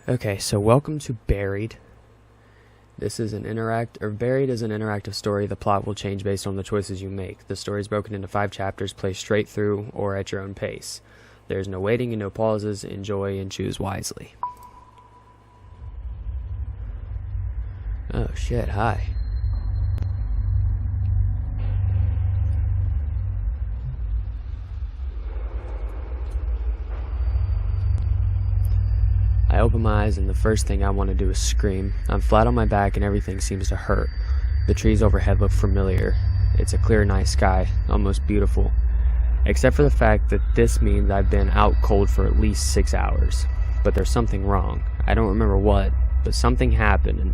Okay, so welcome to Buried. This is Buried is an interactive story. The plot will change based on the choices you make. The story is broken into 5 chapters, play straight through or at your own pace. There's no waiting and no pauses. Enjoy and choose wisely. Oh shit, hi. I open my eyes and the first thing I want to do is scream. I'm flat on my back and everything seems to hurt. The trees overhead look familiar. It's a clear night sky, almost beautiful. Except for the fact that this means I've been out cold for at least 6 hours. But there's something wrong. I don't remember what, but something happened and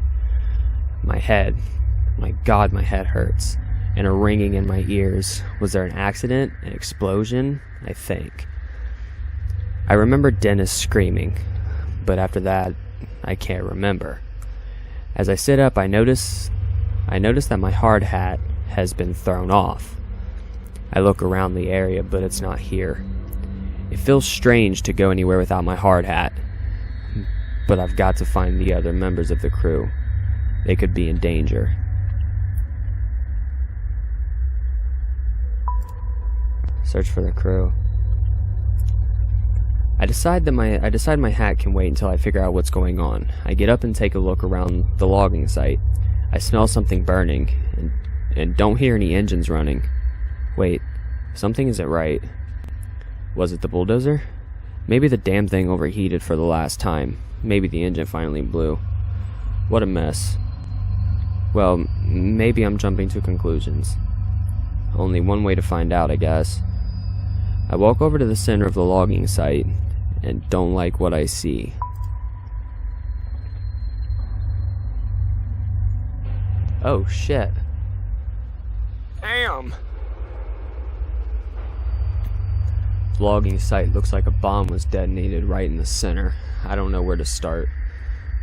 my head, my God, my head hurts. And a ringing in my ears. Was there an accident? An explosion? I think. I remember Dennis screaming. But after that, I can't remember. As I sit up, I notice that my hard hat has been thrown off. I look around the area, but it's not here. It feels strange to go anywhere without my hard hat, but I've got to find the other members of the crew. They could be in danger. Search for the crew. I decide my hat can wait until I figure out what's going on. I get up and take a look around the logging site. I smell something burning and don't hear any engines running. Wait, something isn't right. Was it the bulldozer? Maybe the damn thing overheated for the last time. Maybe the engine finally blew. What a mess. Well, maybe I'm jumping to conclusions. Only one way to find out, I guess. I walk over to the center of the logging site and don't like what I see. Oh shit. Damn! The logging site looks like a bomb was detonated right in the center. I don't know where to start.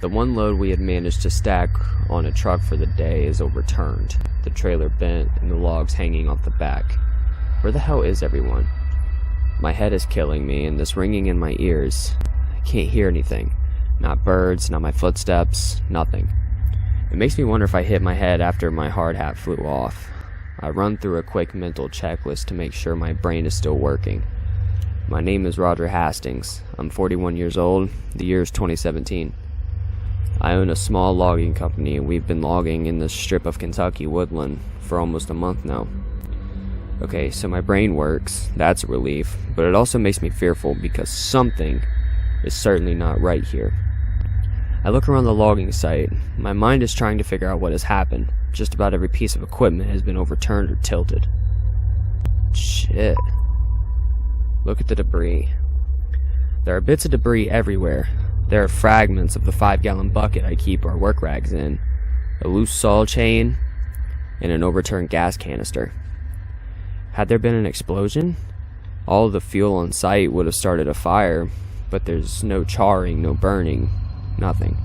The one load we had managed to stack on a truck for the day is overturned. The trailer bent and the logs hanging off the back. Where the hell is everyone? My head is killing me, and this ringing in my ears. I can't hear anything. Not birds, not my footsteps, nothing. It makes me wonder if I hit my head after my hard hat flew off. I run through a quick mental checklist to make sure my brain is still working. My name is Roger Hastings. I'm 41 years old. The year is 2017. I own a small logging company, and we've been logging in this strip of Kentucky woodland for almost a month now. Okay, so my brain works, that's a relief, but it also makes me fearful because something is certainly not right here. I look around the logging site. My mind is trying to figure out what has happened. Just about every piece of equipment has been overturned or tilted. Shit. Look at the debris. There are bits of debris everywhere. There are fragments of the 5-gallon bucket I keep our work rags in, a loose saw chain, and an overturned gas canister. Had there been an explosion, all of the fuel on site would have started a fire, but there's no charring, no burning, nothing.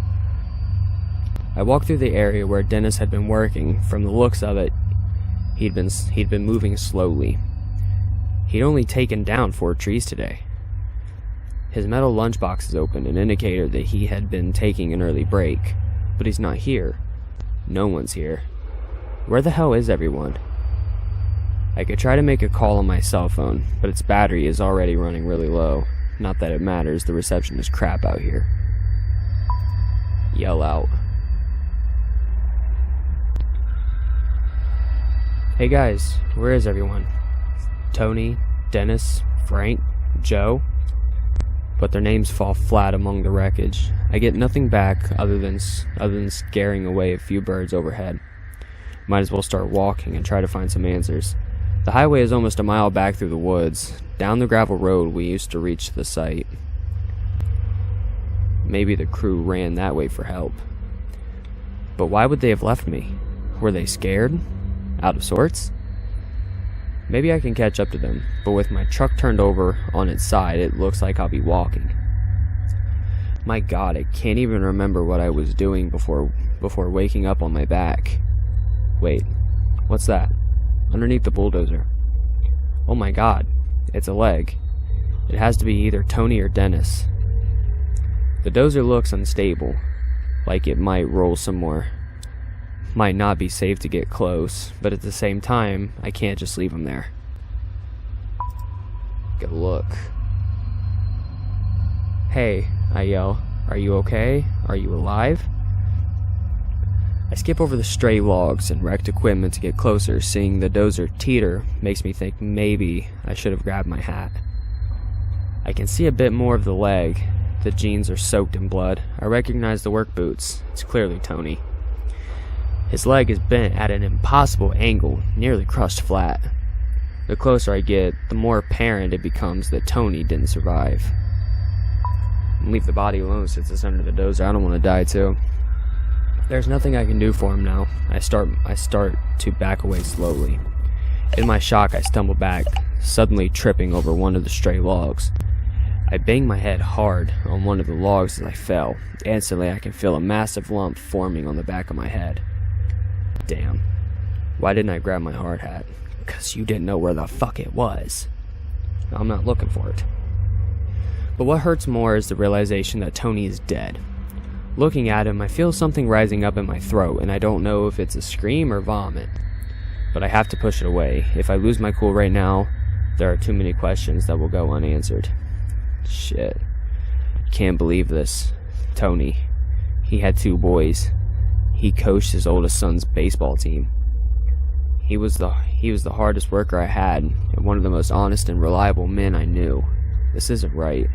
I walked through the area where Dennis had been working. From the looks of it, he'd been moving slowly. He'd only taken down 4 trees today. His metal lunchbox is open, an indicator that he had been taking an early break, but he's not here. No one's here. Where the hell is everyone? I could try to make a call on my cell phone, but its battery is already running really low. Not that it matters, the reception is crap out here. Yell out. Hey guys, where is everyone? Tony, Dennis, Frank, Joe? But their names fall flat among the wreckage. I get nothing back other than scaring away a few birds overhead. Might as well start walking and try to find some answers. The highway is almost a mile back through the woods, down the gravel road we used to reach the site. Maybe the crew ran that way for help. But why would they have left me? Were they scared? Out of sorts? Maybe I can catch up to them, but with my truck turned over on its side, it looks like I'll be walking. My God, I can't even remember what I was doing before waking up on my back. Wait, what's that? Underneath the bulldozer. Oh my God, it's a leg. It has to be either Tony or Dennis. The dozer looks unstable, like it might roll some more. Might not be safe to get close, but at the same time, I can't just leave him there. Get a look. "Hey," I yell. "Are you okay? Are you alive?" I skip over the stray logs and wrecked equipment to get closer. Seeing the dozer teeter makes me think maybe I should have grabbed my hat. I can see a bit more of the leg. The jeans are soaked in blood. I recognize the work boots. It's clearly Tony. His leg is bent at an impossible angle, nearly crushed flat. The closer I get, the more apparent it becomes that Tony didn't survive. Leave the body alone since it's under the dozer. I don't want to die too. There's nothing I can do for him now. I start to back away slowly. In my shock, I stumble back, suddenly tripping over one of the stray logs. I bang my head hard on one of the logs as I fell. Instantly, I can feel a massive lump forming on the back of my head. Damn. Why didn't I grab my hard hat? 'Cause you didn't know where the fuck it was. I'm not looking for it. But what hurts more is the realization that Tony is dead. Looking at him, I feel something rising up in my throat, and I don't know if it's a scream or vomit. But I have to push it away. If I lose my cool right now, there are too many questions that will go unanswered. Shit. Can't believe this. Tony. He had 2 boys. He coached his oldest son's baseball team. He was the hardest worker I had, and one of the most honest and reliable men I knew. This isn't right.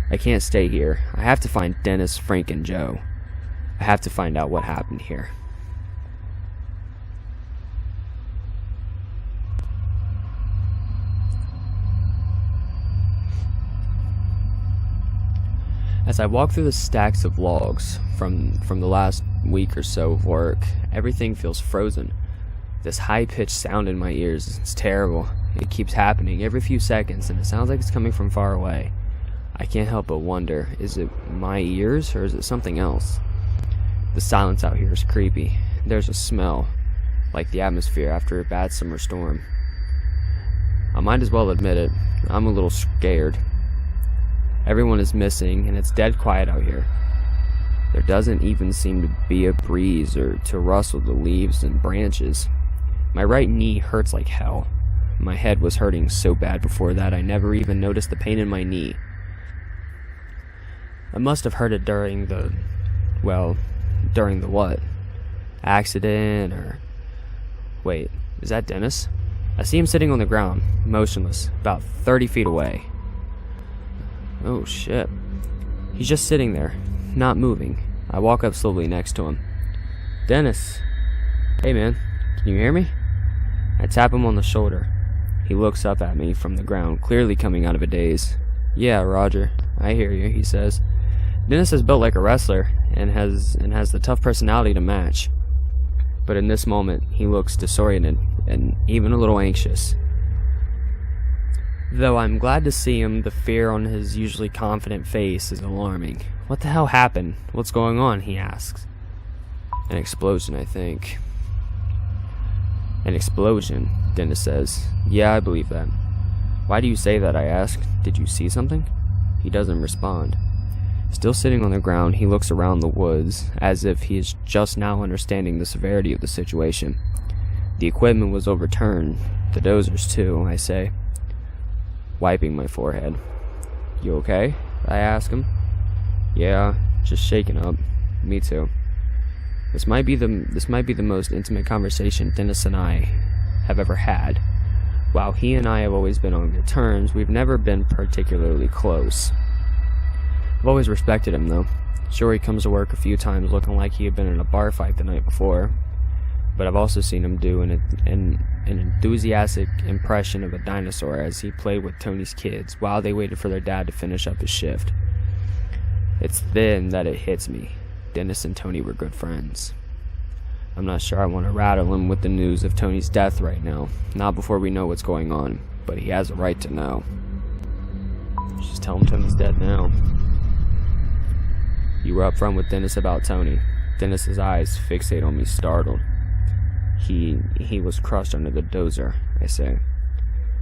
I can't stay here. I have to find Dennis, Frank, and Joe. I have to find out what happened here. As I walk through the stacks of logs from the last week or so of work, everything feels frozen. This high-pitched sound in my ears, it's terrible. It keeps happening every few seconds, and it sounds like it's coming from far away. I can't help but wonder, is it my ears or is it something else? The silence out here is creepy. There's a smell, like the atmosphere after a bad summer storm. I might as well admit it, I'm a little scared. Everyone is missing, and it's dead quiet out here. There doesn't even seem to be a breeze or to rustle the leaves and branches. My right knee hurts like hell. My head was hurting so bad before that I never even noticed the pain in my knee. I must have heard it during the what? Accident or... Wait, is that Dennis? I see him sitting on the ground, motionless, about 30 feet away. Oh shit. He's just sitting there, not moving. I walk up slowly next to him. "Dennis. Hey man, can you hear me?" I tap him on the shoulder. He looks up at me from the ground, clearly coming out of a daze. "Yeah, Roger, I hear you," he says. Dennis is built like a wrestler and has the tough personality to match. But in this moment, he looks disoriented and even a little anxious. Though I'm glad to see him, the fear on his usually confident face is alarming. "What the hell happened? What's going on?" he asks. "An explosion, I think." "An explosion," Dennis says. "Yeah, I believe that." "Why do you say that?" I ask. "Did you see something?" He doesn't respond. Still sitting on the ground, he looks around the woods, as if he is just now understanding the severity of the situation. "The equipment was overturned, the dozers too," I say, wiping my forehead. "You okay?" I ask him. "Yeah, just shaken up. Me too." This might be the most intimate conversation Dennis and I have ever had. While he and I have always been on good terms, we've never been particularly close. I've always respected him though. Sure, he comes to work a few times looking like he had been in a bar fight the night before, but I've also seen him do an enthusiastic impression of a dinosaur as he played with Tony's kids while they waited for their dad to finish up his shift. It's then that it hits me. Dennis and Tony were good friends. I'm not sure I want to rattle him with the news of Tony's death right now, not before we know what's going on, but he has a right to know. Just tell him Tony's dead now. "You were up front with Dennis about Tony." Dennis's eyes fixate on me, startled. He was crushed under the dozer," I say.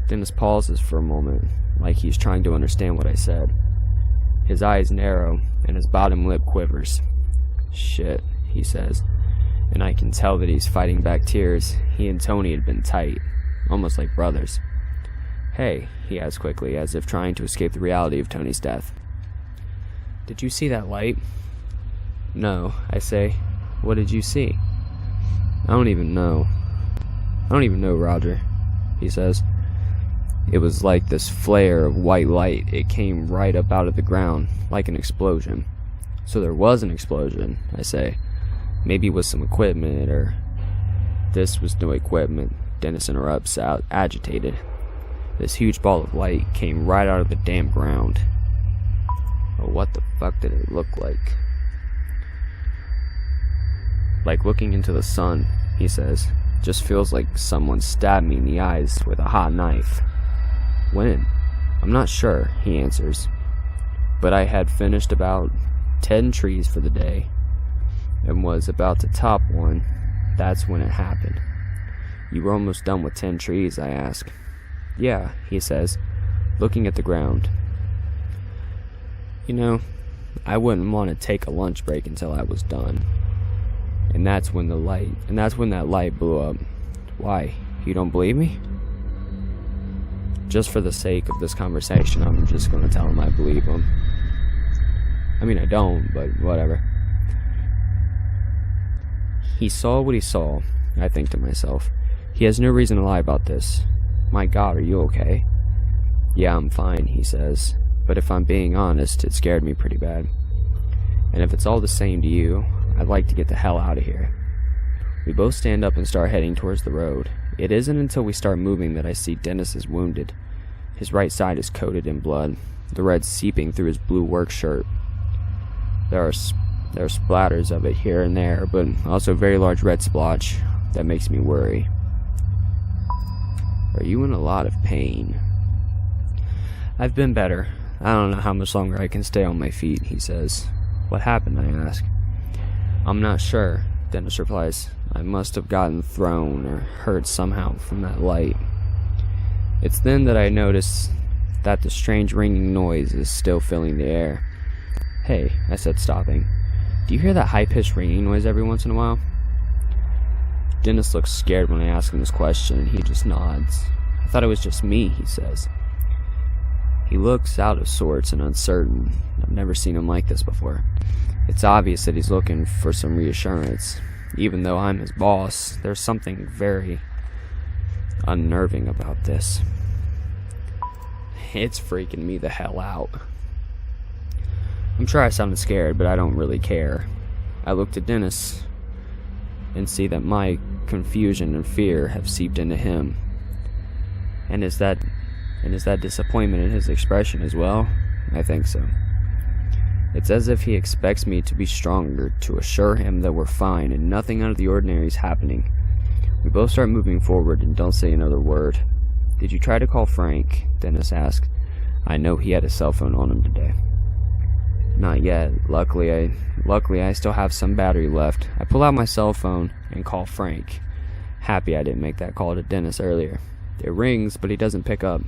Dennis pauses for a moment, like he's trying to understand what I said. His eyes narrow, and his bottom lip quivers. "Shit," he says, and I can tell that he's fighting back tears. He and Tony had been tight, almost like brothers. "Hey," he adds quickly, as if trying to escape the reality of Tony's death. "Did you see that light?" "No," I say. "What did you see?" I don't even know, Roger," he says. "It was like this flare of white light. It came right up out of the ground, like an explosion." "So there was an explosion," I say. "Maybe with some equipment, or..." "This was no equipment," Dennis interrupts, agitated. "This huge ball of light came right out of the damn ground." "Well, what the fuck did it look like?" "Like looking into the sun," he says. "Just feels like someone stabbed me in the eyes with a hot knife." "When?" "I'm not sure," he answers. "But I had finished about 10 trees for the day, and was about to top one. That's when it happened." "You were almost done with 10 trees, I ask. "Yeah," he says, looking at the ground. "You know, I wouldn't want to take a lunch break until I was done. And that's when that light blew up. Why, you don't believe me?" Just for the sake of this conversation, I'm just going to tell him I believe him. I mean, I don't, but whatever. He saw what he saw, I think to myself. He has no reason to lie about this. My God, are you okay? "Yeah, I'm fine," he says. "But if I'm being honest, it scared me pretty bad. And if it's all the same to you, I'd like to get the hell out of here." We both stand up and start heading towards the road. It isn't until we start moving that I see Dennis is wounded. His right side is coated in blood, the red seeping through his blue work shirt. There are splatters of it here and there, but also a very large red splotch that makes me worry. "Are you in a lot of pain?" "I've been better. I don't know how much longer I can stay on my feet," he says. "What happened?" I ask. "I'm not sure," Dennis replies. "I must have gotten thrown or hurt somehow from that light." It's then that I notice that the strange ringing noise is still filling the air. "Hey," I said, stopping. "Do you hear that high-pitched ringing noise every once in a while?" Dennis looks scared when I ask him this question, and he just nods. "I thought it was just me," he says. He looks out of sorts and uncertain. I've never seen him like this before. It's obvious that he's looking for some reassurance. Even though I'm his boss, there's something very unnerving about this. It's freaking me the hell out. I'm sure I sounded scared, but I don't really care. I look at Dennis and see that my confusion and fear have seeped into him. And is that disappointment in his expression as well? I think so. It's as if he expects me to be stronger, to assure him that we're fine and nothing out of the ordinary is happening. We both start moving forward and don't say another word. "Did you try to call Frank?" Dennis asked. I know he had his cell phone on him today. "Not yet. Luckily I still have some battery left." I pull out my cell phone and call Frank. Happy I didn't make that call to Dennis earlier. It rings, but he doesn't pick up.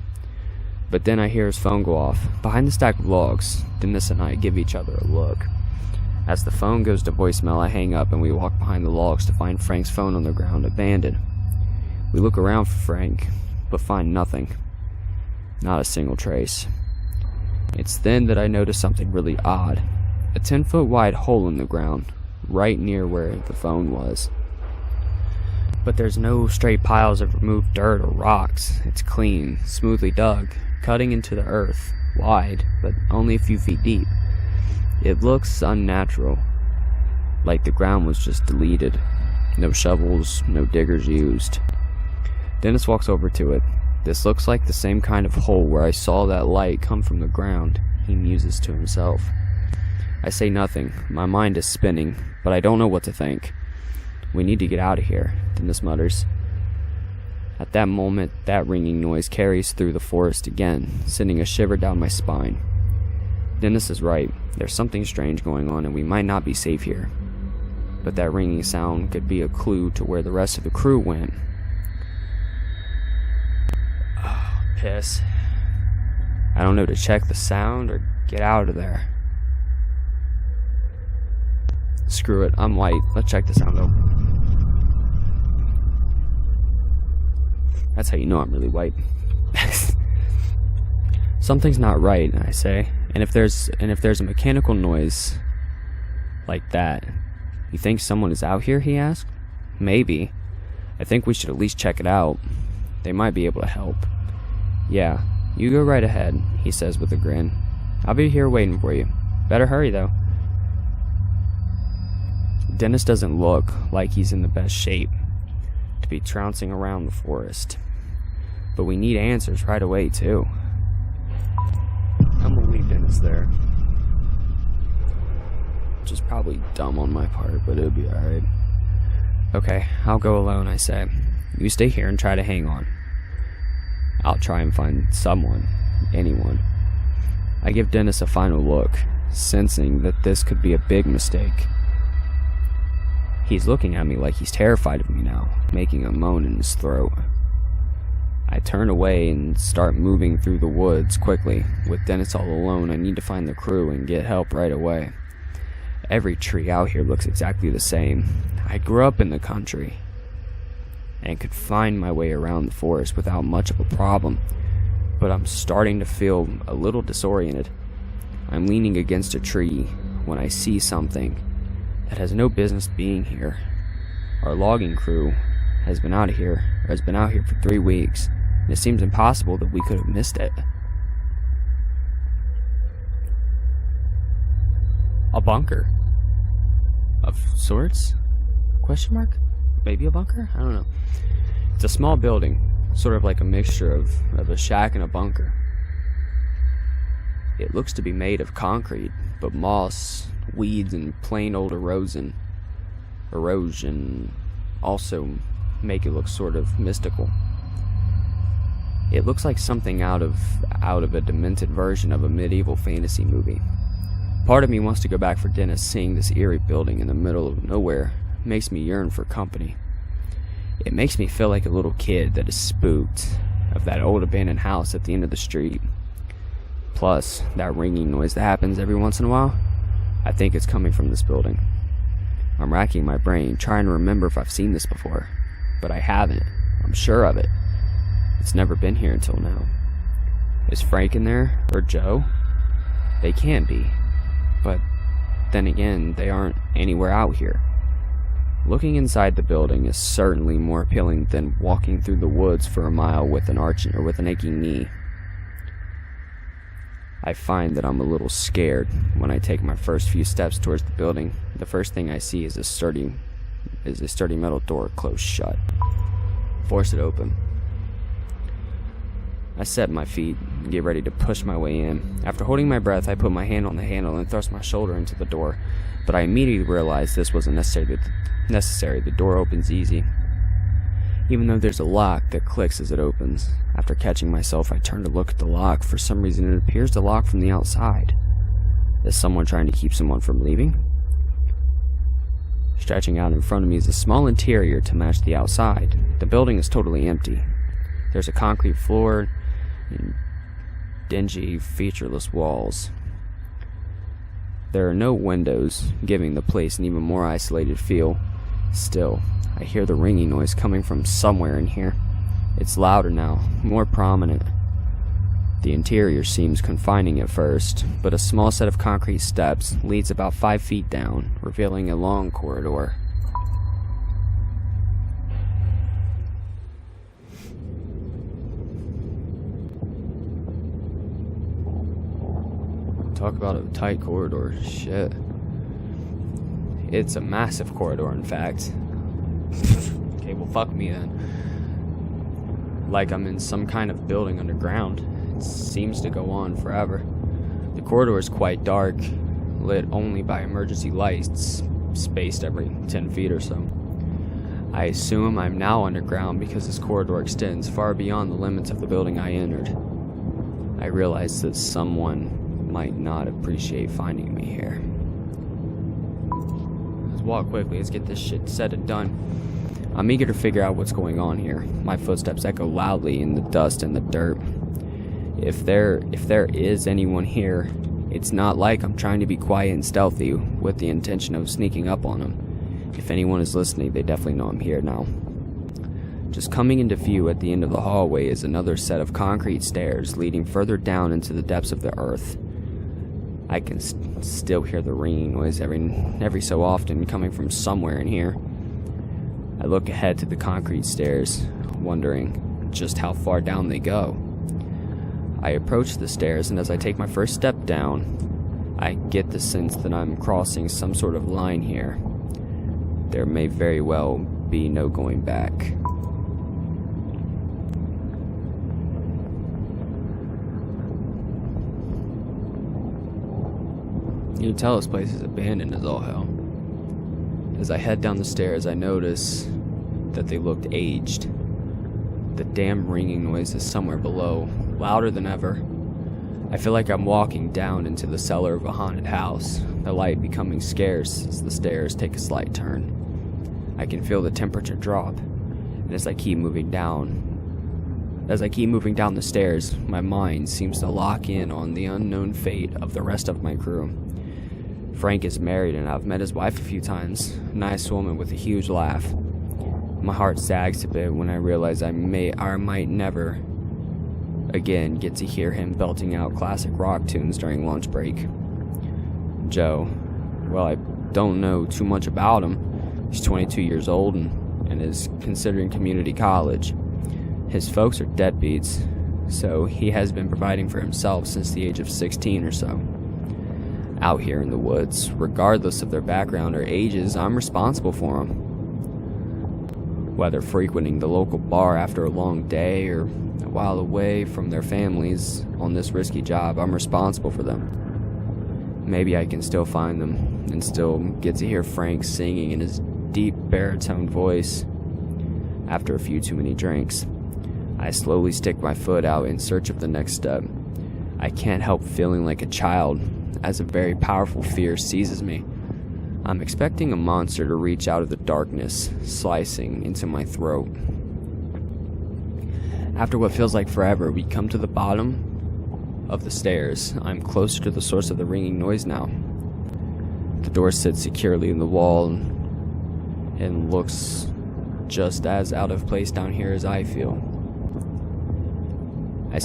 But then I hear his phone go off. Behind the stack of logs, Dennis and I give each other a look. As the phone goes to voicemail, I hang up and we walk behind the logs to find Frank's phone on the ground, abandoned. We look around for Frank, but find nothing. Not a single trace. It's then that I notice something really odd. A 10-foot wide hole in the ground, right near where the phone was. But there's no straight piles of removed dirt or rocks. It's clean, smoothly dug, cutting into the earth, wide, but only a few feet deep. It looks unnatural, like the ground was just deleted. No shovels, no diggers used. Dennis walks over to it. "This looks like the same kind of hole where I saw that light come from the ground," he muses to himself. I say nothing. My mind is spinning, but I don't know what to think. "We need to get out of here," Dennis mutters. At that moment, that ringing noise carries through the forest again, sending a shiver down my spine. Dennis is right. There's something strange going on, and we might not be safe here. But that ringing sound could be a clue to where the rest of the crew went. Oh, piss. I don't know to check the sound or get out of there. Screw it, I'm white. Let's check this out though. That's how you know I'm really white. Something's not right, I say. And if there's a mechanical noise like that, you think someone is out here, he asked? Maybe. I think we should at least check it out. They might be able to help. Yeah, you go right ahead, he says with a grin. I'll be here waiting for you. Better hurry, though. Dennis doesn't look like he's in the best shape to be trouncing around the forest. But we need answers right away, too. I'm gonna leave Dennis there. Which is probably dumb on my part, but it'll be alright. Okay, I'll go alone, I say. You stay here and try to hang on. I'll try and find someone, anyone. I give Dennis a final look, sensing that this could be a big mistake. He's looking at me like he's terrified of me now, making a moan in his throat. I turn away and start moving through the woods quickly. With Dennis all alone, I need to find the crew and get help right away. Every tree out here looks exactly the same. I grew up in the country and could find my way around the forest without much of a problem, but I'm starting to feel a little disoriented. I'm leaning against a tree when I see something that has no business being here. Our logging crew has been out here for 3 weeks, and it seems impossible that we could have missed it. A bunker of sorts? Question mark? Maybe a bunker? I don't know. It's a small building, sort of like a mixture of a shack and a bunker. It looks to be made of concrete, but moss, weeds, and plain old erosion also make it look sort of mystical. It looks like something out of a demented version of a medieval fantasy movie. Part of me wants to go back for Dennis. Seeing this eerie building in the middle of nowhere makes me yearn for company. It makes me feel like a little kid that is spooked of that old abandoned house at the end of the street. Plus, that ringing noise that happens every once in a while, I think it's coming from this building. I'm racking my brain, trying to remember if I've seen this before, but I haven't. I'm sure of it. It's never been here until now. Is Frank in there? Or Joe? They can't be. But then again, they aren't anywhere out here. Looking inside the building is certainly more appealing than walking through the woods for a mile with an aching knee. I find that I'm a little scared when I take my first few steps towards the building. The first thing I see is a sturdy metal door closed shut. Force it open. I set my feet and get ready to push my way in. After holding my breath, I put my hand on the handle and thrust my shoulder into the door, but I immediately realized this wasn't necessary. The door opens easy, even though there's a lock that clicks as it opens. After catching myself, I turn to look at the lock. For some reason, it appears to lock from the outside. Is someone trying to keep someone from leaving? Stretching out in front of me is a small interior to match the outside. The building is totally empty. There's a concrete floor and dingy, featureless walls. There are no windows, giving the place an even more isolated feel. Still, I hear the ringing noise coming from somewhere in here. It's louder now, more prominent. The interior seems confining at first, but a small set of concrete steps leads about 5 feet down, revealing a long corridor. Talk about a tight corridor. Shit. It's a massive corridor, in fact. Okay, well, fuck me then. Like I'm in some kind of building underground. It seems to go on forever. The corridor is quite dark, lit only by emergency lights, spaced every 10 feet or so. I assume I'm now underground because this corridor extends far beyond the limits of the building I entered. I realize that someone might not appreciate finding me here. Let's walk quickly. Let's get this shit said and done. I'm eager to figure out what's going on here. My footsteps echo loudly in the dust and the dirt. If there is anyone here, It's not like I'm trying to be quiet and stealthy with the intention of sneaking up on them. If anyone is listening, they definitely know I'm here now. Just coming into view at the end of the hallway is another set of concrete stairs leading further down into the depths of the earth. I can still hear the ringing noise every so often coming from somewhere in here. I look ahead to the concrete stairs, wondering just how far down they go. I approach the stairs, and as I take my first step down, I get the sense that I'm crossing some sort of line here. There may very well be no going back. You can tell this place is abandoned as all hell. As I head down the stairs, I notice that they looked aged. The damn ringing noise is somewhere below, louder than ever. I feel like I'm walking down into the cellar of a haunted house, the light becoming scarce as the stairs take a slight turn. I can feel the temperature drop, and as I keep moving down the stairs, my mind seems to lock in on the unknown fate of the rest of my crew. Frank is married, and I've met his wife a few times. Nice woman with a huge laugh. My heart sags a bit when I realize I might never again get to hear him belting out classic rock tunes during lunch break. Joe, well, I don't know too much about him. He's 22 years old and is considering community college. His folks are deadbeats, so he has been providing for himself since the age of 16 or so. Out here in the woods, regardless of their background or ages, I'm responsible for them. Whether frequenting the local bar after a long day or a while away from their families on this risky job, I'm responsible for them. Maybe I can still find them and still get to hear Frank singing in his deep baritone voice after a few too many drinks. I slowly stick my foot out in search of the next step. I can't help feeling like a child as a very powerful fear seizes me. I'm expecting a monster to reach out of the darkness, slicing into my throat. After what feels like forever, we come to the bottom of the stairs. I'm closer to the source of the ringing noise now. The door sits securely in the wall and looks just as out of place down here as I feel. A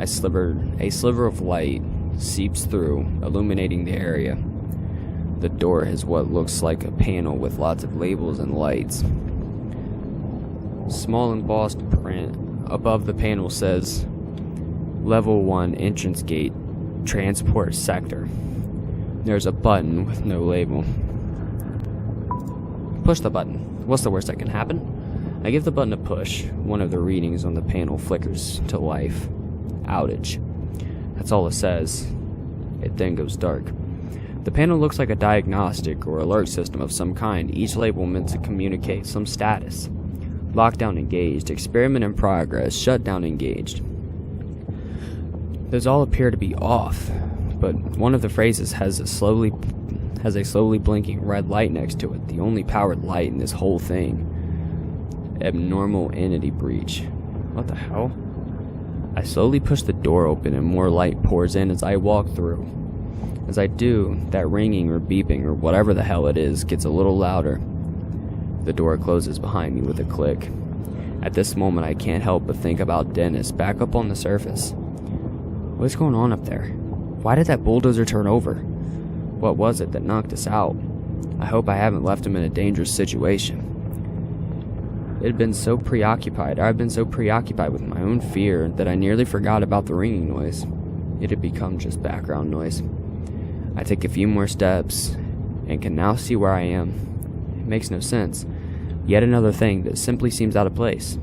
sliver of light seeps through, illuminating the area. The door has what looks like a panel with lots of labels and lights. Small embossed print above the panel says, Level 1 entrance gate, transport sector. There's a button with no label. Push the button. What's the worst that can happen? I give the button a push. One of the readings on the panel flickers to life. Outage. That's all it says. It then goes dark. The panel looks like a diagnostic or alert system of some kind, each label meant to communicate some status. Lockdown engaged, experiment in progress, shutdown engaged. Those all appear to be off, but one of the phrases has a slowly blinking red light next to it, the only powered light in this whole thing. Abnormal entity breach. What the hell? I slowly push the door open and more light pours in as I walk through. As I do, that ringing or beeping or whatever the hell it is gets a little louder. The door closes behind me with a click. At this moment, I can't help but think about Dennis back up on the surface. What's going on up there? Why did that bulldozer turn over? What was it that knocked us out? I hope I haven't left him in a dangerous situation. I've been so preoccupied with my own fear that I nearly forgot about the ringing noise. It had become just background noise. I take a few more steps and can now see where I am. It makes no sense. Yet another thing that simply seems out of place.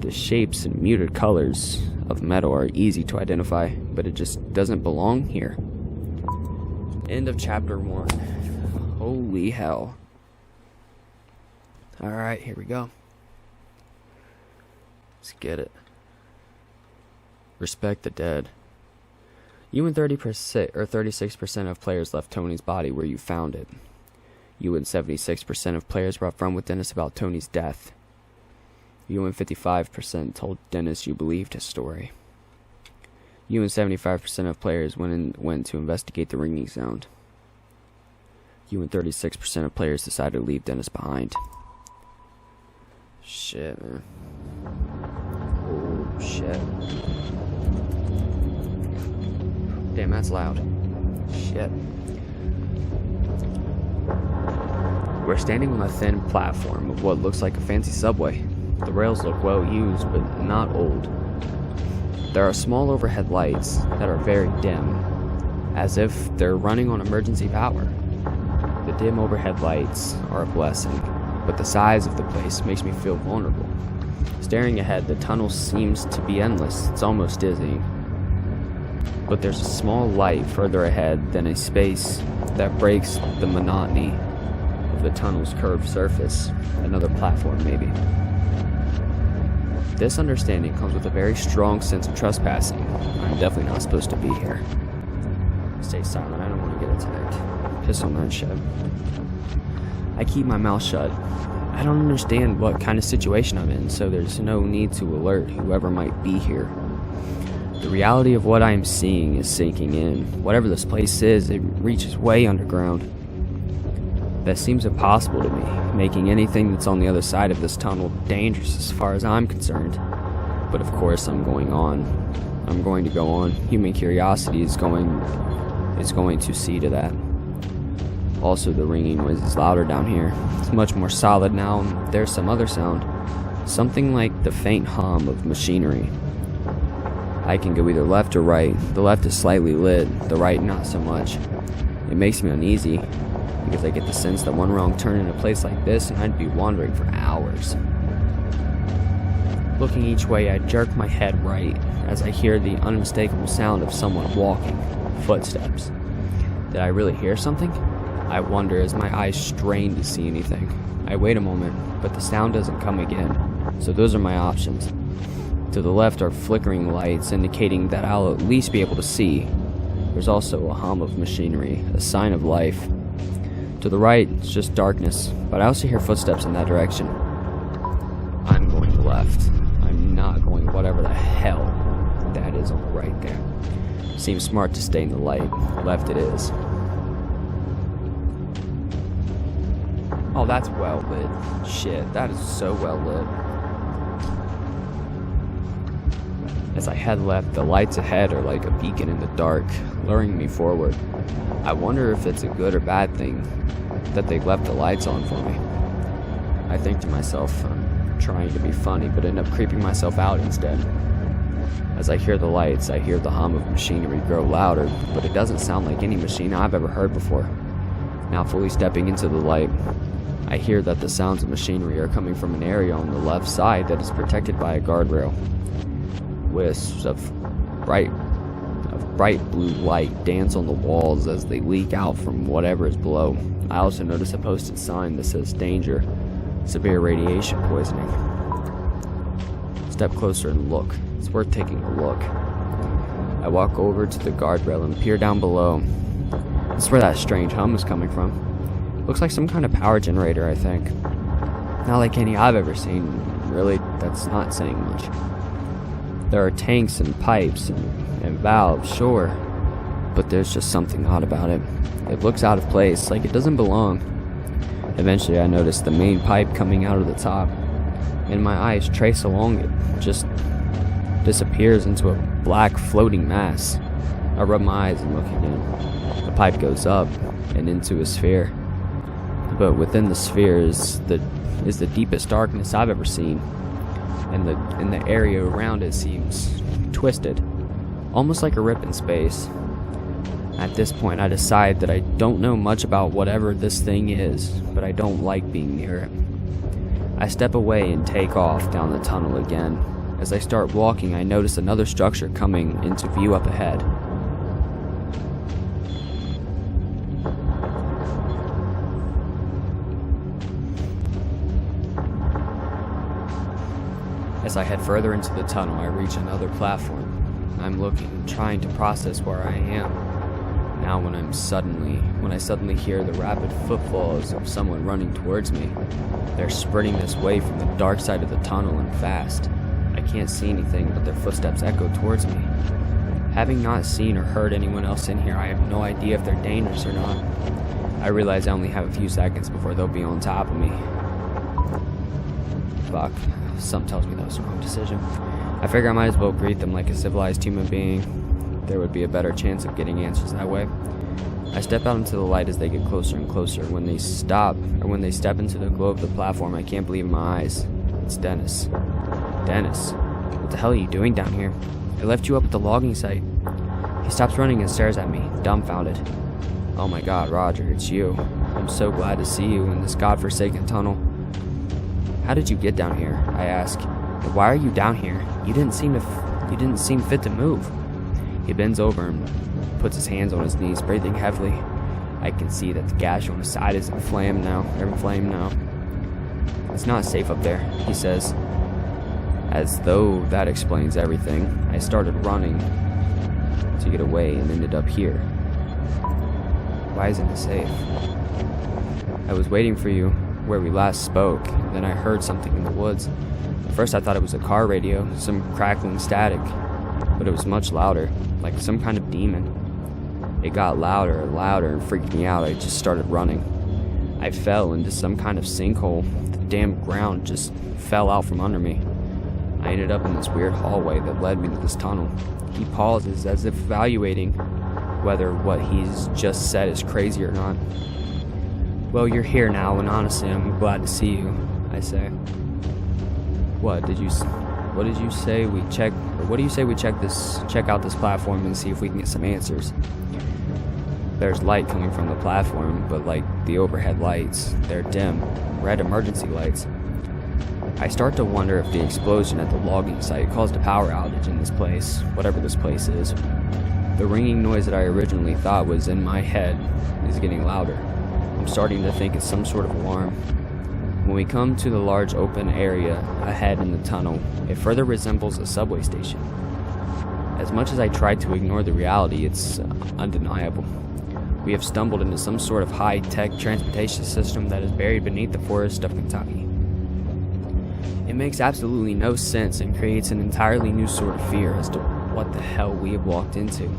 The shapes and muted colors of metal are easy to identify, but it just doesn't belong here. End of chapter 1. Holy hell. Alright, here we go. Let's get it. Respect the dead. You and 30% or 36% of players left Tony's body where you found it. You and 76% of players were upfront with Dennis about Tony's death. You and 55% told Dennis you believed his story. You and 75% of players went to investigate the ringing sound. You and 36% of players decided to leave Dennis behind. Shit, man. Oh, shit. Damn, that's loud. Shit. We're standing on a thin platform of what looks like a fancy subway. The rails look well used, but not old. There are small overhead lights that are very dim, as if they're running on emergency power. The dim overhead lights are a blessing, but the size of the place makes me feel vulnerable. Staring ahead, the tunnel seems to be endless. It's almost dizzying. But there's a small light further ahead than a space that breaks the monotony of the tunnel's curved surface. Another platform, maybe. This understanding comes with a very strong sense of trespassing. I'm definitely not supposed to be here. Stay silent, I don't want to get attacked. Piss on that shit. I keep my mouth shut. I don't understand what kind of situation I'm in, so there's no need to alert whoever might be here. The reality of what I am seeing is sinking in. Whatever this place is, it reaches way underground. That seems impossible to me, making anything that's on the other side of this tunnel dangerous as far as I'm concerned. But of course I'm going on. I'm going to go on. Human curiosity is going to see to that. Also, the ringing noise is louder down here. It's much more solid now, and there's some other sound. Something like the faint hum of machinery. I can go either left or right. The left is slightly lit, the right not so much. It makes me uneasy, because I get the sense that one wrong turn in a place like this and I'd be wandering for hours. Looking each way, I jerk my head right as I hear the unmistakable sound of someone walking. Footsteps. Did I really hear something? I wonder as my eyes strain to see anything. I wait a moment, but the sound doesn't come again, so those are my options. To the left are flickering lights indicating that I'll at least be able to see. There's also a hum of machinery, a sign of life. To the right, it's just darkness, but I also hear footsteps in that direction. I'm going to left. I'm not going whatever the hell that is on the right there. Seems smart to stay in the light. Left it is. Oh, that's well lit. Shit, that is so well lit. As I head left, the lights ahead are like a beacon in the dark, luring me forward. I wonder if it's a good or bad thing that they left the lights on for me. I think to myself, I'm trying to be funny, but end up creeping myself out instead. As I hear the lights, I hear the hum of machinery grow louder, but it doesn't sound like any machine I've ever heard before. Now fully stepping into the light, I hear that the sounds of machinery are coming from an area on the left side that is protected by a guardrail. Wisps of bright blue light dance on the walls as they leak out from whatever is below. I also notice a posted sign that says danger, severe radiation poisoning. Step closer and look. It's worth taking a look. I walk over to the guardrail and peer down below. This is where that strange hum is coming from. Looks like some kind of power generator, I think. Not like any I've ever seen. Really, that's not saying much. There are tanks and pipes and valves, sure, but there's just something odd about it. It looks out of place, like it doesn't belong. Eventually I notice the main pipe coming out of the top, and my eyes trace along it, just disappears into a black floating mass. I rub my eyes and look again. The pipe goes up and into a sphere, but within the sphere is the deepest darkness I've ever seen. And the area around it seems twisted, almost like a rip in space. At this point, I decide that I don't know much about whatever this thing is, but I don't like being near it. I step away and take off down the tunnel again. As I start walking, I notice another structure coming into view up ahead. As I head further into the tunnel, I reach another platform. I'm looking, trying to process where I am. Now when I suddenly hear the rapid footfalls of someone running towards me. They're sprinting this way from the dark side of the tunnel and fast. I can't see anything, but their footsteps echo towards me. Having not seen or heard anyone else in here, I have no idea if they're dangerous or not. I realize I only have a few seconds before they'll be on top of me. Fuck. Something tells me that was the wrong decision. I figure I might as well greet them like a civilized human being. There would be a better chance of getting answers that way. I step out into the light as they get closer and closer. When they step into the glow of the platform, I can't believe my eyes. It's Dennis. Dennis, what the hell are you doing down here? I left you up at the logging site. He stops running and stares at me, dumbfounded. Oh my god, Roger, it's you. I'm so glad to see you in this godforsaken tunnel. How did you get down here? I ask. Why are you down here? You didn't seem fit to move. He bends over and puts his hands on his knees, breathing heavily. I can see that the gash on his side is inflamed now. It's not safe up there, he says. As though that explains everything, I started running to get away and ended up here. Why isn't it safe? I was waiting for you where we last spoke, and then I heard something in the woods. At first I thought it was a car radio, some crackling static, but it was much louder, like some kind of demon. It got louder and louder and freaked me out. I just started running. I fell into some kind of sinkhole. The damn ground just fell out from under me. I ended up in this weird hallway that led me to this tunnel. He pauses as if evaluating whether what he's just said is crazy or not. Well, you're here now, and honestly, I'm glad to see you, I say. What did you say we check out this platform and see if we can get some answers? There's light coming from the platform, but like the overhead lights, they're dim, red emergency lights. I start to wonder if the explosion at the logging site caused a power outage in this place, whatever this place is. The ringing noise that I originally thought was in my head is getting louder. I'm starting to think it's some sort of alarm. When we come to the large open area ahead in the tunnel, it further resembles a subway station. As much as I tried to ignore the reality, it's undeniable. We have stumbled into some sort of high-tech transportation system that is buried beneath the forest of Kentucky. It makes absolutely no sense and creates an entirely new sort of fear as to what the hell we have walked into.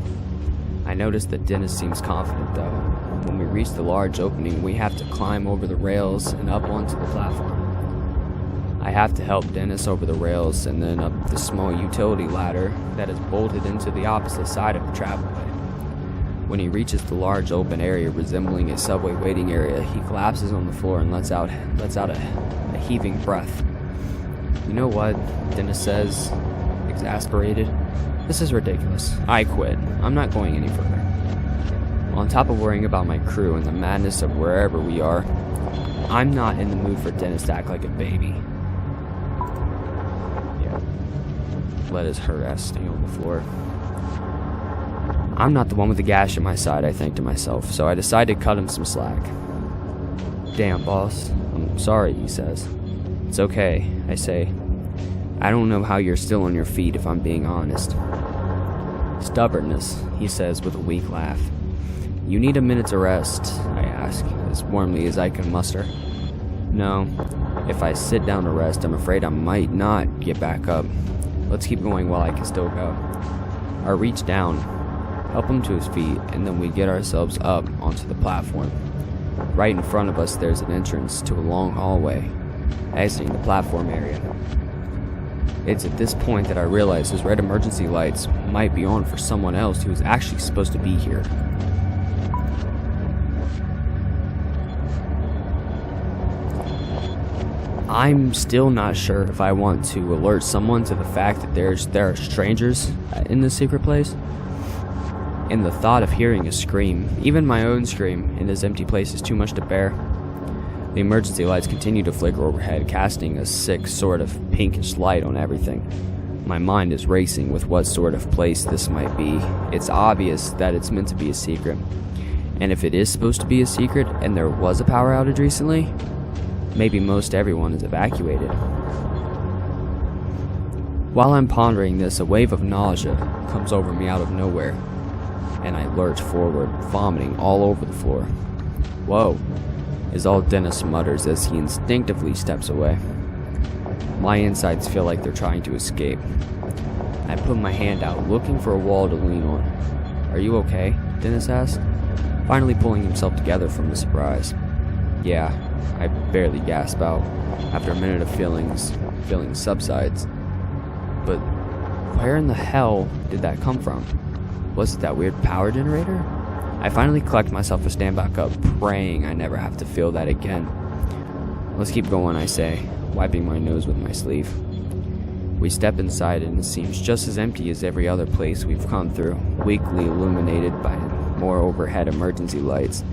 I notice that Dennis seems confident though. When we reach the large opening, we have to climb over the rails and up onto the platform. I have to help Dennis over the rails and then up the small utility ladder that is bolted into the opposite side of the travelway. When he reaches the large open area resembling a subway waiting area, he collapses on the floor and lets out a heaving breath. You know what? Dennis says, exasperated. This is ridiculous. I quit. I'm not going any further. On top of worrying about my crew and the madness of wherever we are, I'm not in the mood for Dennis to act like a baby. Yeah. Let his hurt ass stay on the floor. I'm not the one with the gash in my side, I think to myself, so I decide to cut him some slack. Damn, boss. I'm sorry, he says. It's okay, I say. I don't know how you're still on your feet, if I'm being honest. Stubbornness, he says with a weak laugh. You need a minute to rest, I ask, as warmly as I can muster. No, if I sit down to rest, I'm afraid I might not get back up. Let's keep going while I can still go. I reach down, help him to his feet, and then we get ourselves up onto the platform. Right in front of us, there's an entrance to a long hallway, exiting the platform area. It's at this point that I realize those red emergency lights might be on for someone else who is actually supposed to be here. I'm still not sure if I want to alert someone to the fact that there are strangers in this secret place. And the thought of hearing a scream, even my own scream, in this empty place is too much to bear. The emergency lights continue to flicker overhead, casting a sick sort of pinkish light on everything. My mind is racing with what sort of place this might be. It's obvious that it's meant to be a secret. And if it is supposed to be a secret, and there was a power outage recently, maybe most everyone is evacuated. While I'm pondering this, a wave of nausea comes over me out of nowhere, and I lurch forward, vomiting all over the floor. Whoa, is all Dennis mutters as he instinctively steps away. My insides feel like they're trying to escape. I put my hand out, looking for a wall to lean on. "Are you okay?" Dennis asked, finally pulling himself together from the surprise. "Yeah," I barely gasp out, after a minute of feeling subsides. "But where in the hell did that come from? Was it that weird power generator?" I finally collect myself to stand back up, praying I never have to feel that again. "Let's keep going," I say, wiping my nose with my sleeve. We step inside and it seems just as empty as every other place we've come through, weakly illuminated by more overhead emergency lights.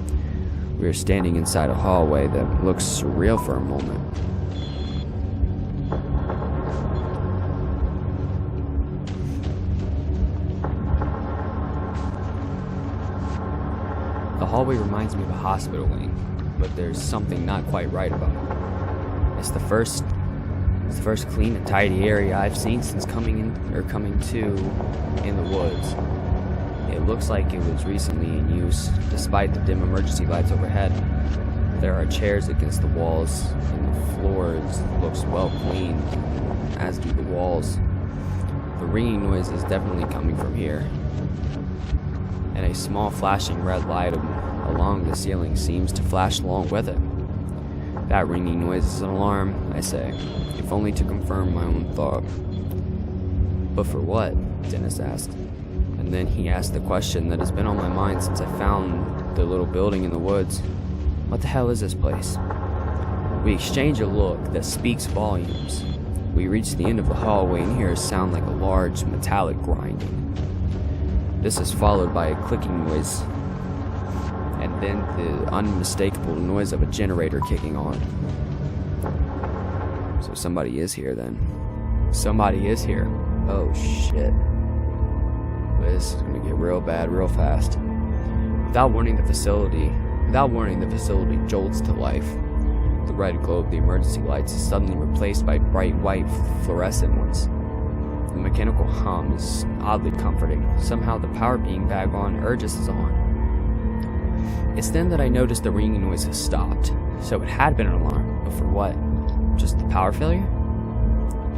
We are standing inside a hallway that looks surreal for a moment. The hallway reminds me of a hospital wing, but there's something not quite right about it. It's the first clean and tidy area I've seen since coming to in the woods. It looks like it was recently in use, despite the dim emergency lights overhead. There are chairs against the walls, and the floor looks well cleaned, as do the walls. The ringing noise is definitely coming from here, and a small flashing red light along the ceiling seems to flash along with it. That ringing noise is an alarm, I say, if only to confirm my own thought. "But for what?" Dennis asked. And then he asked the question that has been on my mind since I found the little building in the woods. "What the hell is this place?" We exchange a look that speaks volumes. We reach the end of the hallway and hear a sound like a large metallic grinding. This is followed by a clicking noise, and then the unmistakable noise of a generator kicking on. So somebody is here then. Somebody is here. Oh shit. This is gonna get real bad real fast. Without warning, the facility jolts to life. The red glow of the emergency lights is suddenly replaced by bright white fluorescent ones. The mechanical hum is oddly comforting. Somehow the power being back on urges us on. It's then that I notice the ringing noise has stopped. So it had been an alarm, but for what? Just the power failure?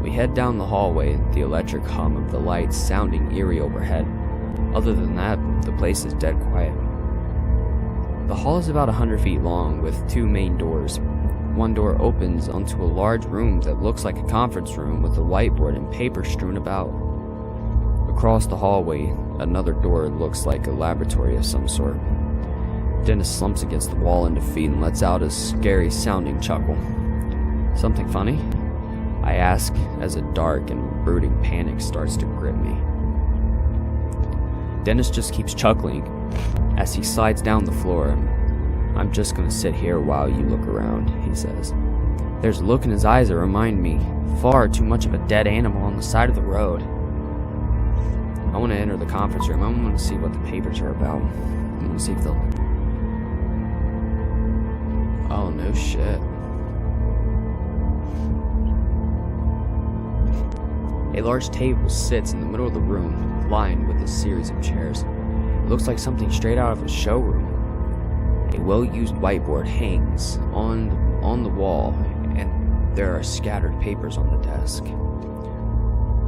We head down the hallway, the electric hum of the lights sounding eerie overhead. Other than that, the place is dead quiet. The hall is about 100 feet long with two main doors. One door opens onto a large room that looks like a conference room with a whiteboard and paper strewn about. Across the hallway, another door looks like a laboratory of some sort. Dennis slumps against the wall in defeat and lets out a scary sounding chuckle. "Something funny?" I ask as a dark and brooding panic starts to grip me. Dennis just keeps chuckling as he slides down the floor. "I'm just gonna sit here while you look around," he says. There's a look in his eyes that remind me far too much of a dead animal on the side of the road. I want to enter the conference room. I want to see what the papers are about. I want to see if they'll... Oh, no shit. A large table sits in the middle of the room, lined with a series of chairs. It looks like something straight out of a showroom. A well-used whiteboard hangs on the wall, and there are scattered papers on the desk.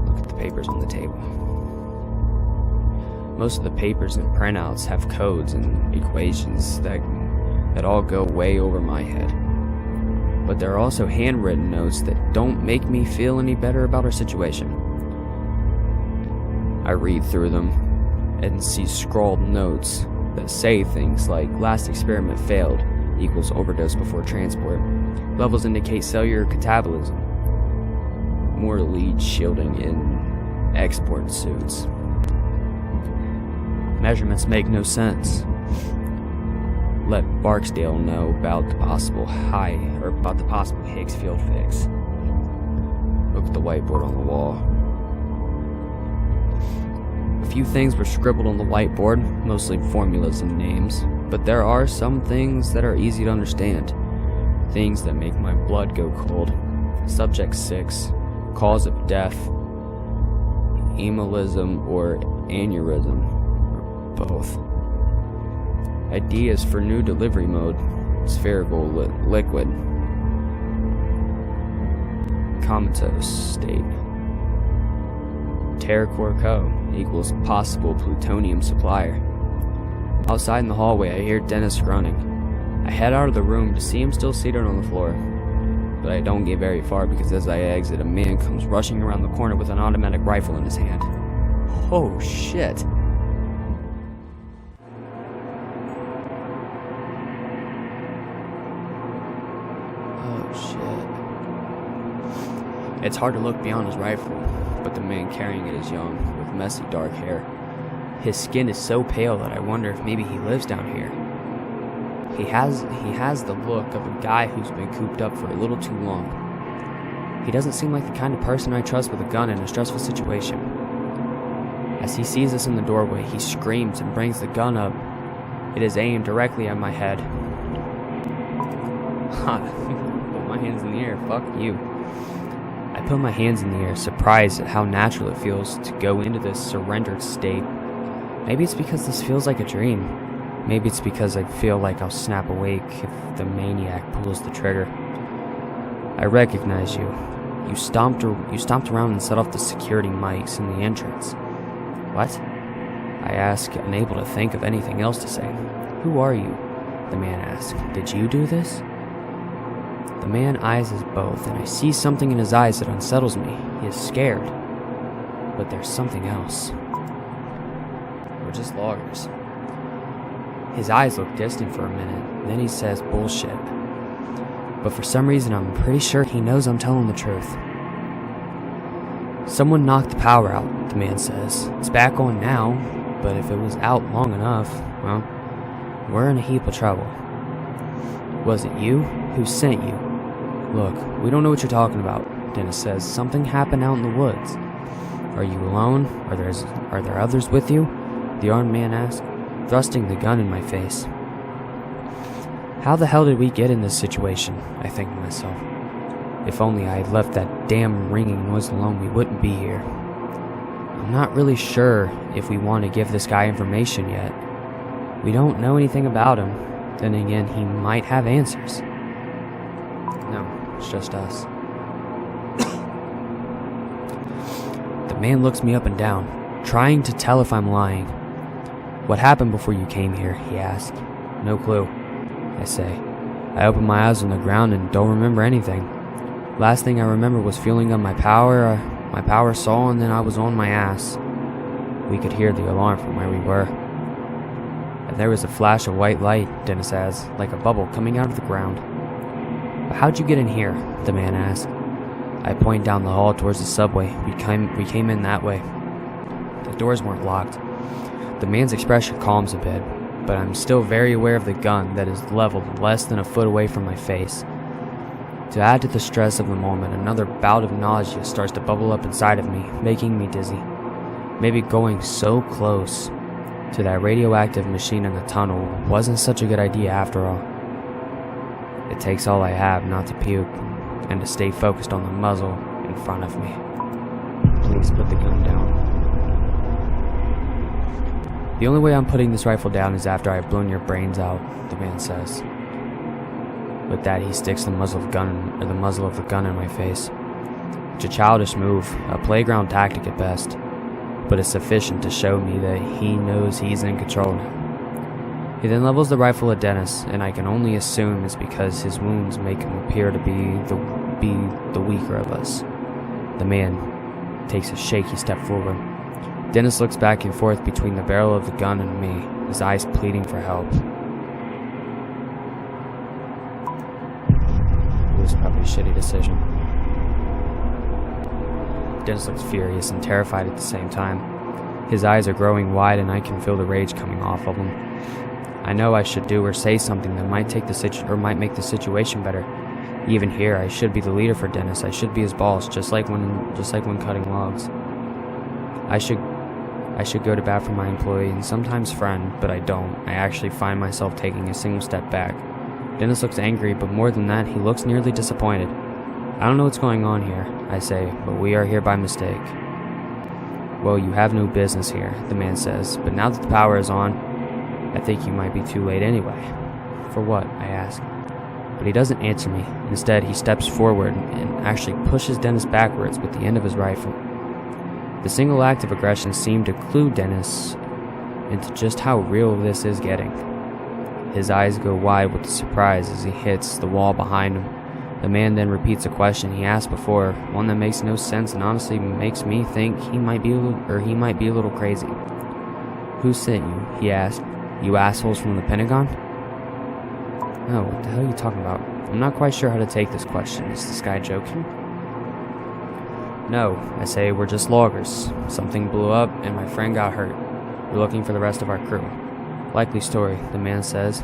Look at the papers on the table. Most of the papers and printouts have codes and equations that all go way over my head. But there are also handwritten notes that don't make me feel any better about our situation. I read through them and see scrawled notes that say things like "last experiment failed equals overdose before transport. Levels indicate cellular catabolism. More lead shielding in export suits. Measurements make no sense. Let Barksdale know about the possible Higgs field fix." Look at the whiteboard on the wall. A few things were scribbled on the whiteboard, mostly formulas and names, but there are some things that are easy to understand. Things that make my blood go cold. Subject 6, cause of death, hemolysis or aneurysm, or both. Ideas for new delivery mode, spherical liquid, comatose state. TerraCore Co. equals possible plutonium supplier. Outside in the hallway, I hear Dennis grunting. I head out of the room to see him still seated on the floor. But I don't get very far because as I exit, a man comes rushing around the corner with an automatic rifle in his hand. Oh shit. Oh shit. It's hard to look beyond his rifle, but the man carrying it is young, with messy dark hair. His skin is so pale that I wonder if maybe he lives down here. He has the look of a guy who's been cooped up for a little too long. He doesn't seem like the kind of person I trust with a gun in a stressful situation. As he sees us in the doorway, he screams and brings the gun up. It is aimed directly at my head. Put my hands in the air, fuck you. I put my hands in the air, surprised at how natural it feels to go into this surrendered state. Maybe it's because this feels like a dream. Maybe it's because I feel like I'll snap awake if the maniac pulls the trigger. I recognize you. You stomped around and set off the security mics in the entrance. What? I ask, unable to think of anything else to say. Who are you? The man asks. Did you do this? The man eyes us both, and I see something in his eyes that unsettles me. He is scared. But there's something else. We're just loggers. His eyes look distant for a minute, then he says bullshit. But for some reason I'm pretty sure he knows I'm telling the truth. Someone knocked the power out, the man says. It's back on now, but if it was out long enough, well, we're in a heap of trouble. Was it you? Who sent you? Look, we don't know what you're talking about, Dennis says. Something happened out in the woods. Are you alone? Are there others with you? The armed man asked, thrusting the gun in my face. How the hell did we get in this situation? I think to myself. If only I had left that damn ringing noise alone, we wouldn't be here. I'm not really sure if we want to give this guy information yet. We don't know anything about him. Then again, he might have answers. No, it's just us. The man looks me up and down, trying to tell if I'm lying. What happened before you came here? He asked. No clue, I say. I open my eyes on the ground and don't remember anything. Last thing I remember was feeling on my power saw, and then I was on my ass. We could hear the alarm from where we were. And there was a flash of white light, Dennis adds, like a bubble coming out of the ground. But how'd you get in here? The man asked. I point down the hall towards the subway. We came in that way. The doors weren't locked. The man's expression calms a bit, but I'm still very aware of the gun that is leveled less than a foot away from my face. To add to the stress of the moment, another bout of nausea starts to bubble up inside of me, making me dizzy. Maybe going so close to that radioactive machine in the tunnel wasn't such a good idea after all. It takes all I have not to puke, and to stay focused on the muzzle in front of me. Please put the gun down. The only way I'm putting this rifle down is after I've blown your brains out, the man says. With that, he sticks the muzzle of the gun in my face. It's a childish move, a playground tactic at best, but it's sufficient to show me that he knows he's in control now. He then levels the rifle at Dennis, and I can only assume it's because his wounds make him appear to be the weaker of us. The man takes a shaky step forward. Dennis looks back and forth between the barrel of the gun and me, his eyes pleading for help. It was probably a shitty decision. Dennis looks furious and terrified at the same time. His eyes are growing wide and I can feel the rage coming off of him. I know I should do or say something that might make the situation better. Even here, I should be the leader for Dennis. I should be his boss, just like when cutting logs. I should go to bat for my employee and sometimes friend, but I don't. I actually find myself taking a single step back. Dennis looks angry, but more than that, he looks nearly disappointed. I don't know what's going on here, I say, but we are here by mistake. Well, you have no business here, the man says, but now that the power is on, I think you might be too late anyway. For what? I ask. But he doesn't answer me. Instead, he steps forward and actually pushes Dennis backwards with the end of his rifle. The single act of aggression seemed to clue Dennis into just how real this is getting. His eyes go wide with surprise as he hits the wall behind him. The man then repeats a question he asked before, one that makes no sense and honestly makes me think he might be a little crazy. "Who sent you?" he asked. "You assholes from the Pentagon?" "No, what the hell are you talking about? I'm not quite sure how to take this question. Is this guy joking?" "No," I say, "we're just loggers. Something blew up and my friend got hurt. We're looking for the rest of our crew." "Likely story," the man says,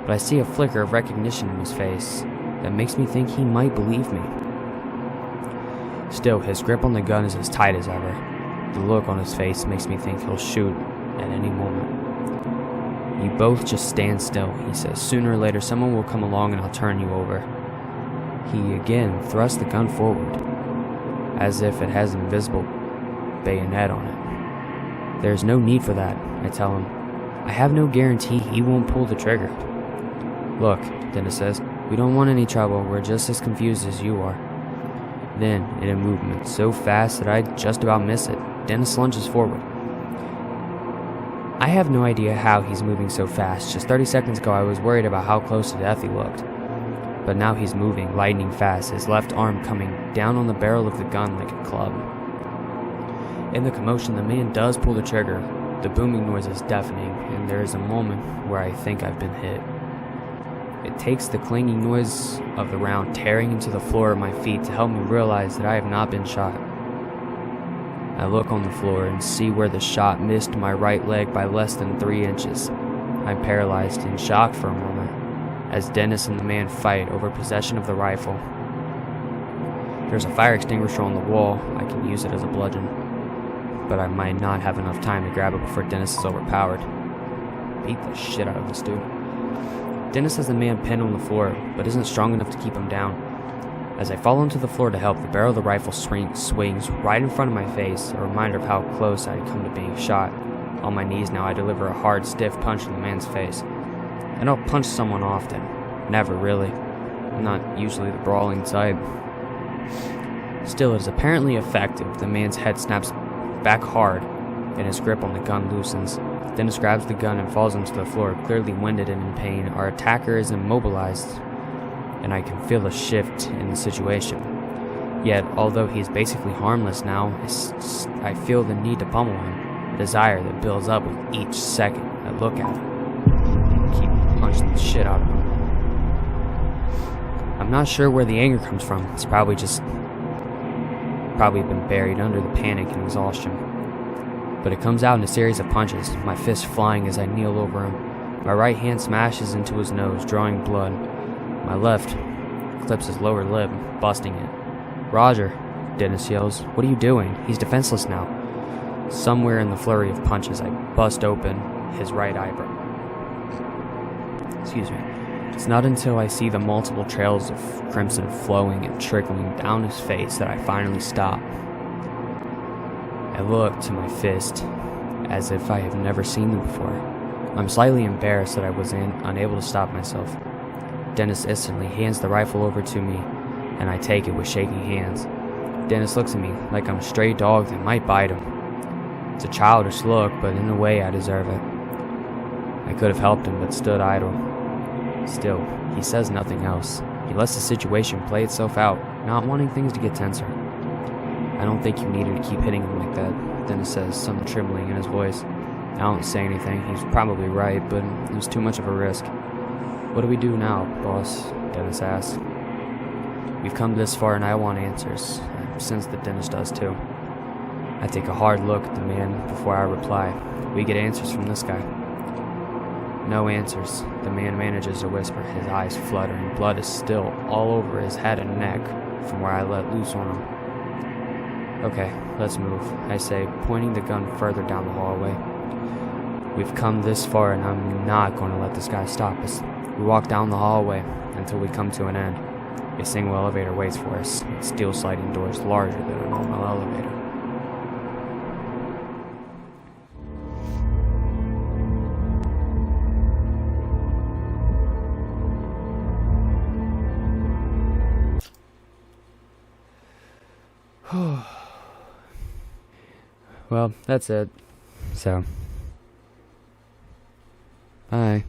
but I see a flicker of recognition in his face that makes me think he might believe me. Still, his grip on the gun is as tight as ever. The look on his face makes me think he'll shoot at any moment. "You both just stand still," he says. "Sooner or later someone will come along and I'll turn you over." He again thrusts the gun forward, as if it has an invisible bayonet on it. "There's no need for that," I tell him. "I have no guarantee he won't pull the trigger." "Look," Dennis says, "we don't want any trouble. We're just as confused as you are." Then, in a movement so fast that I just about miss it, Dennis lunges forward. I have no idea how he's moving so fast. Just 30 seconds ago I was worried about how close to death he looked. But now he's moving lightning fast, his left arm coming down on the barrel of the gun like a club. In the commotion, the man does pull the trigger. The booming noise is deafening, and there is a moment where I think I've been hit. It takes the clanging noise of the round tearing into the floor at my feet to help me realize that I have not been shot. I look on the floor and see where the shot missed my right leg by less than 3 inches. I'm paralyzed in shock for a moment as Dennis and the man fight over possession of the rifle. There's a fire extinguisher on the wall. I can use it as a bludgeon, but I might not have enough time to grab it before Dennis is overpowered. Beat the shit out of this dude. Dennis has the man pinned on the floor, but isn't strong enough to keep him down. As I fall onto the floor to help, the barrel of the rifle swings right in front of my face, a reminder of how close I had come to being shot. On my knees now, I deliver a hard, stiff punch in the man's face. I don't punch someone often. Never, really. I'm not usually the brawling type. Still, it is apparently effective. The man's head snaps back hard, and his grip on the gun loosens. Dennis grabs the gun and falls onto the floor, clearly winded and in pain. Our attacker is immobilized, and I can feel a shift in the situation. Yet, although he is basically harmless now, I feel the need to pummel him, a desire that builds up with each second I look at him. Keep punching the shit out of him. I'm not sure where the anger comes from. It's probably been buried under the panic and exhaustion. But it comes out in a series of punches, my fist flying as I kneel over him. My right hand smashes into his nose, drawing blood. My left clips his lower lip, busting it. "Roger," Dennis yells. "What are you doing? He's defenseless now." Somewhere in the flurry of punches, I bust open his right eyebrow. Excuse me. It's not until I see the multiple trails of crimson flowing and trickling down his face that I finally stop. I look to my fist as if I have never seen them before. I'm slightly embarrassed that I was unable to stop myself. Dennis instantly hands the rifle over to me, and I take it with shaking hands. Dennis looks at me like I'm a stray dog that might bite him. It's a childish look, but in a way I deserve it. I could have helped him, but stood idle. Still, he says nothing else. He lets the situation play itself out, not wanting things to get tenser. "I don't think you needed to keep hitting him like that," Dennis says, some trembling in his voice. I don't say anything. He's probably right, but it was too much of a risk. "What do we do now, boss?" Dennis asks. "We've come this far and I want answers." I sense that Dennis does too. I take a hard look at the man before I reply. "We get answers from this guy." "No answers," the man manages to whisper, his eyes fluttering. Blood is still all over his head and neck from where I let loose on him. "Okay, let's move," I say, pointing the gun further down the hallway. "We've come this far and I'm not going to let this guy stop us." We walk down the hallway until we come to an end. A single elevator waits for us, its steel sliding doors larger than a normal elevator. well, that's it. So, bye.